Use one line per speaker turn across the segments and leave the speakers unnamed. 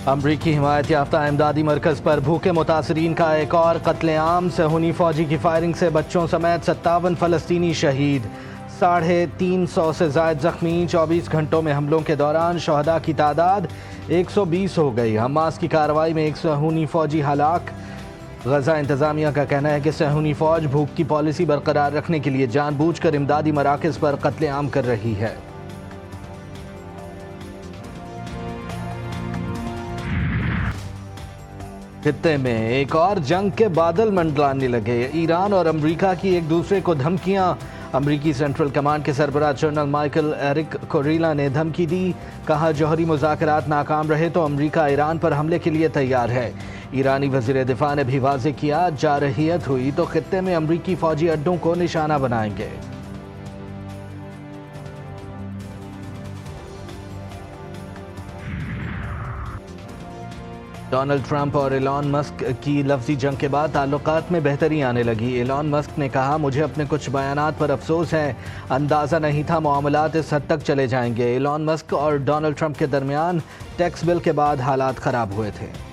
अमरीकी हिमायत याफ्ता इमदादी मरकज़ पर भूखे मुतासरीन का एक और कत्लेआम। सहूनी फौजी की फायरिंग से बच्चों समेत 57 फ़लस्तीनी शहीद, 350 से ज़ायद ज़ख्मी। 24 घंटों में हमलों के दौरान शहदा की तादाद 120 हो गई। हमास की कार्रवाई में एक सहूनी फौजी हलाक। गजा इंतज़ामिया का कहना है कि सहूनी फ़ौज भूख की पॉलिसी बरकरार रखने के लिए जानबूझकर इमदादी मराकज़ पर कत्लेआम कर रही है। खित्ते में एक और जंग के बादल मंडलाने लगे। ईरान और अमेरिका की एक दूसरे को धमकियां। अमेरिकी सेंट्रल कमांड के सरबराह जनरल माइकल एरिक कोरिला ने धमकी दी। कहा, जौहरी मुज़ाकरात नाकाम रहे तो अमेरिका ईरान पर हमले के लिए तैयार है। ईरानी वज़ीर दिफा ने भी वाज़ेह किया, जारहियत हुई तो खित्ते में अमेरिकी फौजी अड्डों को निशाना बनाएंगे। डोनाल्ड ट्रंप और एलॉन मस्क की लफ्जी जंग के बाद ताल्लुकात में बेहतरी आने लगी। एलॉन मस्क ने कहा, मुझे अपने कुछ बयानात पर अफसोस है, अंदाज़ा नहीं था मामलात इस हद तक चले जाएंगे। एलॉन मस्क और डोनाल्ड ट्रंप के दरमियान टैक्स बिल के बाद हालात ख़राब हुए थे।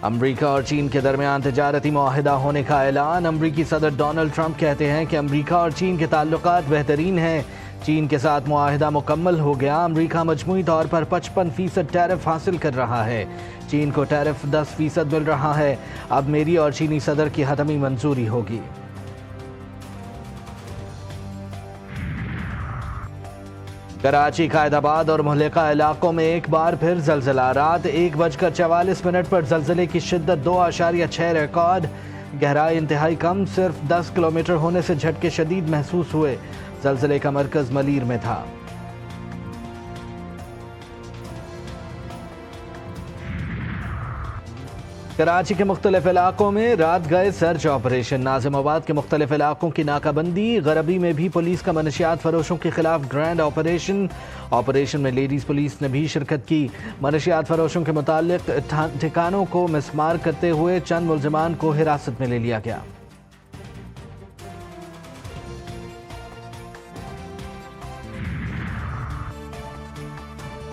अमरीका और चीन के दरमियान तिजारती मुआहिदा होने का ऐलान। अमरीकी सदर डोनाल्ड ट्रंप कहते हैं कि अमरीका और चीन के ताल्लुकात बेहतरीन हैं। चीन के साथ मुआहिदा मुकम्मल हो गया। अमरीका मजमूई तौर पर 55% टैरिफ हासिल कर रहा है। चीन को टैरिफ 10% मिल रहा है। अब मेरी और चीनी सदर की हतमी मंजूरी होगी। कराची, कायदाबाद और मुहल्लिका इलाकों में एक बार फिर जलजला। रात 1:44 पर जलजले की शिद्दत 2.6 रिकॉर्ड। गहराई इंतहाई कम, सिर्फ 10 किलोमीटर होने से झटके शदीद महसूस हुए। जलजले का मरकज मलीर में था। कराची के मुख्तलिफ इलाकों में रात गए सर्च ऑपरेशन। नाजिमाबाद के मुख्तलिफ इलाकों की नाकाबंदी। गरबी में भी पुलिस का मनशियात फरोशों के खिलाफ ग्रैंड ऑपरेशन में लेडीज़ पुलिस ने भी शिरकत की। मनशियात फरोशों के मुतालिक ठिकानों को मिसमार करते हुए चंद मुल्जिमान को हिरासत में ले लिया गया।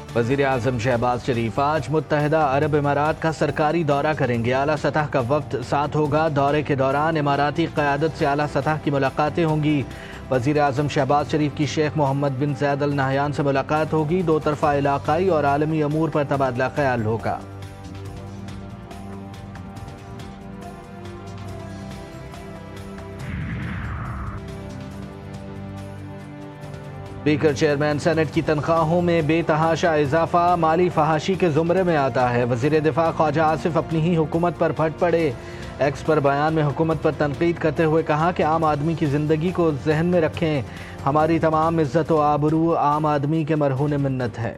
वज़ीर आज़म शहबाज शरीफ आज मुत्तहिदा अरब इमारात का सरकारी दौरा करेंगे। आला सतह का वक्त साथ होगा। दौरे के दौरान इमाराती क़यादत से आला सतह की मुलाकातें होंगी। वज़ीर आज़म शहबाज शरीफ की शेख मोहम्मद बिन ज़ायद अल नहयान से मुलाकात होगी। दो तरफ़ा इलाक़ाई और आलमी अमूर पर तबादला ख्याल होगा। स्पीकर चेयरमैन सेनेट की तनख्वाहों में बेतहाशा इजाफा माली फहाशी के जुमरे में आता है। वज़ीर दिफा ख्वाजा आसिफ अपनी ही हुकूमत पर फट पड़े। एक्स पर बयान में हुकूमत पर तनकीद करते हुए कहा कि आम आदमी की ज़िंदगी को जहन में रखें। हमारी तमाम इज्जत व आबरू आम आदमी के मरहून मिन्नत है।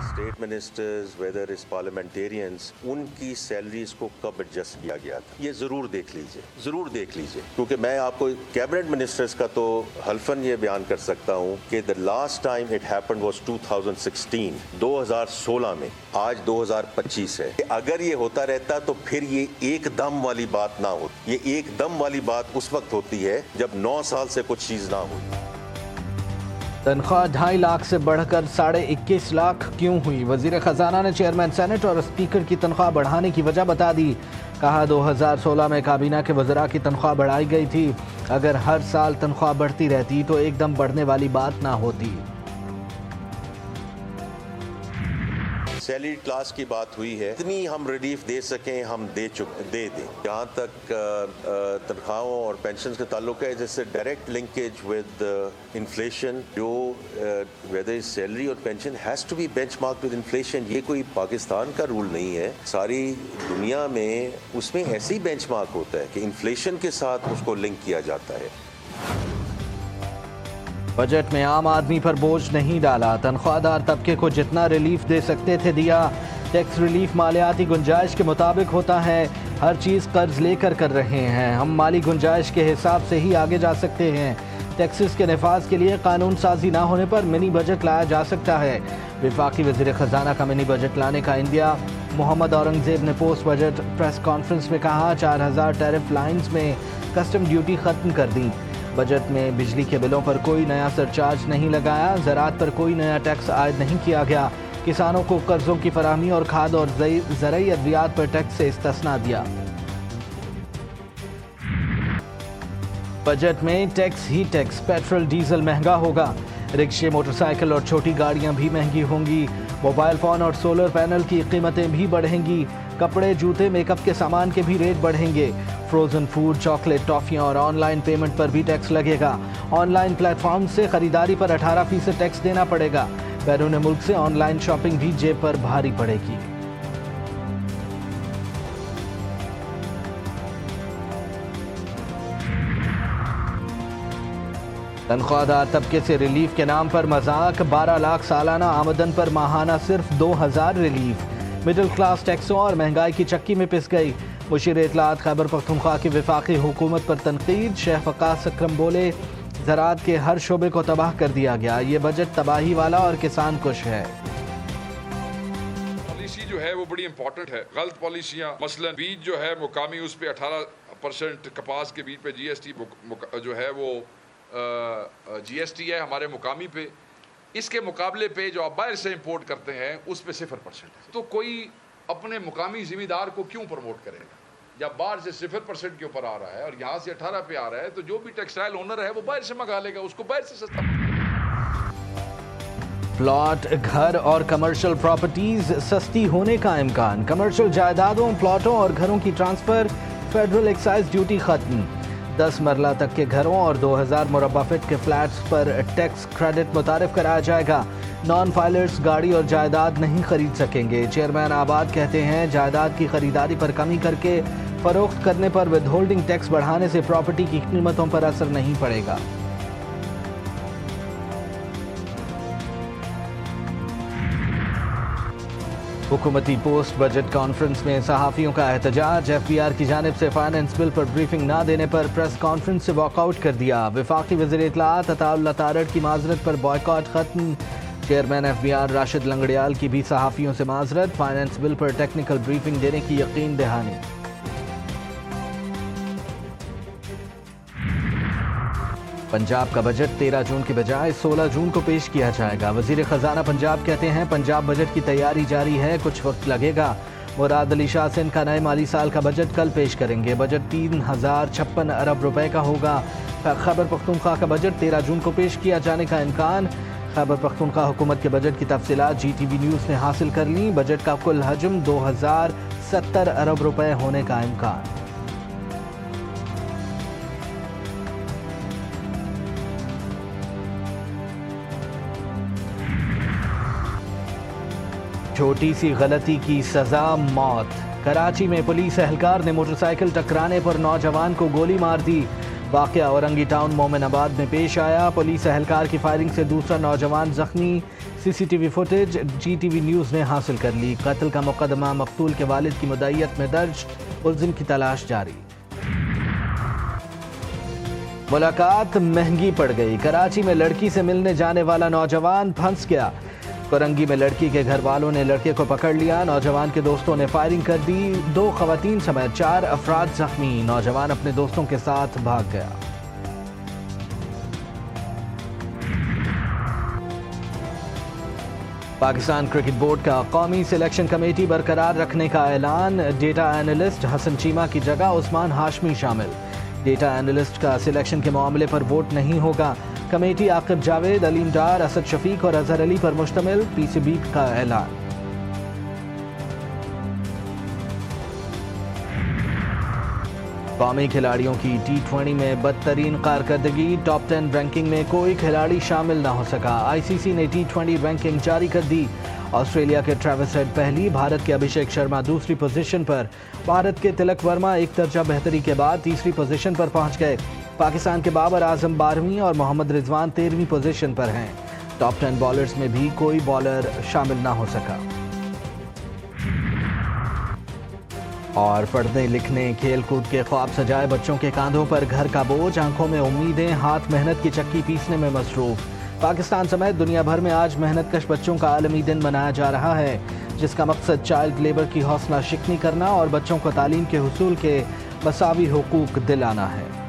State ministers, whether is parliamentarians, उनकी सैलरीज को कब एडजस्ट किया गया था, ये जरूर देख लीजिए, क्योंकि मैं आपको कैबिनेट मिनिस्टर्स का तो हल्फन ये बयान कर सकता हूँ कि the last time it happened was 2016 में। आज 2025 है। अगर ये होता रहता तो फिर ये एकदम वाली बात ना होती। ये एकदम वाली बात उस वक्त होती है जब 9 साल से कुछ चीज ना हुई।
तनख्वाह 2.5 लाख से बढ़कर 21.5 लाख क्यों हुई? वज़ीर ख़जाना ने चेयरमैन सेनेट और स्पीकर की तनख्वाह बढ़ाने की वजह बता दी। कहा, 2016 में काबीना के वज़रा की तनख्वाह बढ़ाई गई थी। अगर हर साल तनख्वाह बढ़ती रहती तो एकदम बढ़ने वाली बात ना होती।
सैलरी क्लास की बात हुई है, इतनी हम रिलीफ दे सकें हम दे दें। जहाँ तक तनख्वाहों और पेंशन का ताल्लुक है, जैसे डायरेक्ट लिंकेज विद इन्फ्लेशन, जो वेदर सैलरी और pension has to be benchmark with inflation. ये कोई पाकिस्तान का रूल नहीं है, सारी दुनिया में उसमें ऐसे ही बेंचमार्क होता है कि इन्फ्लेशन के साथ उसको लिंक किया जाता है।
बजट में आम आदमी पर बोझ नहीं डाला। तनख्वाहदार तबके को जितना रिलीफ दे सकते थे दिया। टैक्स रिलीफ मालियाती गुंजाइश के मुताबिक होता है। हर चीज़ कर्ज लेकर कर रहे हैं। हम माली गुंजाइश के हिसाब से ही आगे जा सकते हैं। टैक्सेस के नफाज के लिए कानून साजी ना होने पर मिनी बजट लाया जा सकता है। वफाकी वज़ीर ख़जाना का मिनी बजट लाने का इंडिया। मोहम्मद औरंगज़ेब ने पोस्ट बजट प्रेस कॉन्फ्रेंस में कहा 4000 टैरिफ लाइन्स में कस्टम ड्यूटी ख़त्म कर दी। बजट में बिजली के बिलों पर कोई नया सरचार्ज नहीं लगाया। ज़राअत पर कोई नया टैक्स आयद नहीं किया गया। किसानों को कर्जों की फराहमी और खाद और ज़रई अद्वियात पर टैक्स से इस्तिस्ना दिया। बजट में टैक्स ही टैक्स। पेट्रोल डीजल महंगा होगा। रिक्शे, मोटरसाइकिल और छोटी गाड़ियां भी महंगी होंगी। मोबाइल फ़ोन और सोलर पैनल की कीमतें भी बढ़ेंगी। कपड़े, जूते, मेकअप के सामान के भी रेट बढ़ेंगे। फ्रोज़न फूड, चॉकलेट, टॉफ़ियाँ और ऑनलाइन पेमेंट पर भी टैक्स लगेगा। ऑनलाइन प्लेटफॉर्म से ख़रीदारी पर 18% टैक्स देना पड़ेगा। बैरून मुल्क से ऑनलाइन शॉपिंग भी जेब पर भारी पड़ेगी। तनख्वाहदार तबके से रिलीफ के नाम पर मजाक। 12 लाख सालाना आमदन पर माहाना सिर्फ 2000 रिलीफ। मिडिल क्लास टैक्सों और महंगाई की चक्की में पिस गई। मुशीर इत्तलात खैबर पख्तूनख्वा की वफाकी हुकूमत पर तनकीद। शेख वकास अकरम बोले, ज़राअत के हर शोबे को तबाह कर दिया गया। ये बजट तबाही वाला और किसान कुश है।
पॉलिसी जो है वो बड़ी इंपॉर्टेंट है। गलत पॉलिसियाँ, मसलन बीज जो है मुकामी उस पर 18% कपास के बीज पे GST जो है वो GST है हमारे मुकामी पे। इसके मुकाबले पे जो आप बाहर से इंपोर्ट करते हैं उस पे 0% है। तो कोई अपने मुकामी जिम्मेदार को क्यों प्रमोट करेगा? जब बाहर से 0% के ऊपर आ रहा है और यहाँ से 18 पे आ रहा है, तो जो भी टेक्सटाइल ओनर है वो बाहर से मंगा लेगा, उसको बाहर से सस्ता।
प्लॉट, घर और कमर्शियल प्रॉपर्टीज सस्ती होने का इम्कान। कमर्शियल जायदादों, प्लॉटों और घरों की ट्रांसफर फेडरल एक्साइज ड्यूटी खत्म। 10 मरला तक के घरों और 2000 मुरब्बा फीट के फ्लैट्स पर टैक्स क्रेडिट मुतारिफ कराया जाएगा। नॉन फाइलर्स गाड़ी और जायदाद नहीं खरीद सकेंगे। चेयरमैन आबाद कहते हैं, जायदाद की खरीदारी पर कमी करके फरोख्त करने पर विदहोल्डिंग टैक्स बढ़ाने से प्रॉपर्टी की कीमतों पर असर नहीं पड़ेगा। हुकूमती पोस्ट बजट कॉन्फ्रेंस में सहाफ़ियों का एहतजाज। FBR की जानिब से फाइनेंस बिल पर ब्रीफिंग ना देने पर प्रेस कॉन्फ्रेंस से वॉकआउट कर दिया। वफाकी वज़ीर इत्तलात अताउल्लाह तारड़ की माजरत पर बॉयकॉट खत्म। चेयरमैन FBR राशिद लंगड़ियाल की भी सहाफ़ियों से माजरत। फाइनेंस बिल पर टेक्निकल ब्रीफिंग देने की यकीन दहानी। पंजाब का बजट 13 जून के बजाय 16 जून को पेश किया जाएगा। वज़ीर ख़जाना पंजाब कहते हैं, पंजाब बजट की तैयारी जारी है, कुछ वक्त लगेगा। मुराद अली शाह सिंध का नए माली साल का बजट कल पेश करेंगे। बजट 3056 अरब रुपए का होगा। खैबर पख्तूनख्वा का बजट 13 जून को पेश किया जाने का इम्कान। खैबर पख्तूनख्वा हुकूमत के बजट की तफसीलात GTV न्यूज़ ने हासिल कर ली। बजट का कुल हजम 2070 अरब रुपए होने का इम्कान। छोटी सी गलती की सजा मौत। कराची में पुलिस एहलकार ने मोटरसाइकिल टकराने पर नौजवान को गोली मार दी। वाक़या औरंगी टाउन मोमिनाबाद में पेश आया। पुलिस एहलकार की फायरिंग से दूसरा नौजवान जख्मी। CCTV फुटेज GTV न्यूज़ ने हासिल कर ली। कत्ल का मुकदमा मकतूल के वालिद की मुद्दईयत में दर्ज। मुल्ज़िम की तलाश जारी। मुलाकात महंगी पड़ गई। कराची में लड़की से मिलने जाने वाला नौजवान फंस गया। कोरंगी में लड़की के घर वालों ने लड़के को पकड़ लिया। नौजवान के दोस्तों ने फायरिंग कर दी। 2 खवातीन समेत 4 अफराद जख्मी। नौजवान अपने दोस्तों के साथ भाग गया। पाकिस्तान क्रिकेट बोर्ड का कौमी सिलेक्शन कमेटी बरकरार रखने का ऐलान। डेटा एनालिस्ट हसन चीमा की जगह उस्मान हाशमी शामिल। डेटा एनालिस्ट का सिलेक्शन के मामले पर वोट नहीं होगा। कमेटी आकिब जावेद, अलीम डार, असद शफीक और अजहर अली पर मुश्तमिल। PCB का ऐलान। कौमी खिलाड़ियों की T20 में बदतरीन कारकर्दगी। टॉप 10 रैंकिंग में कोई खिलाड़ी शामिल न हो सका। ICC ने T20 रैंकिंग जारी कर दी। ऑस्ट्रेलिया के ट्रेविस हेड पहली, भारत के अभिषेक शर्मा दूसरी पोजीशन पर। भारत के तिलक वर्मा एक दर्जा बेहतरी के बाद तीसरी पोजीशन पर पहुंच गए। पाकिस्तान के बाबर आजम 12वीं और मोहम्मद रिजवान 13वीं पोजीशन पर हैं। टॉप 10 बॉलर्स में भी कोई बॉलर शामिल ना हो सका। और पढ़ने लिखने खेल कूद के ख्वाब सजाए बच्चों के कांधों पर घर का बोझ, आंखों में उम्मीदें, हाथ मेहनत की चक्की पीसने में मसरूफ। पाकिस्तान समेत दुनिया भर में आज मेहनतकश बच्चों का आलमी दिन मनाया जा रहा है, जिसका मकसद चाइल्ड लेबर की हौसला शिकनी करना और बच्चों को तालीम के हुसूल के मसावी हुकूक दिलाना है।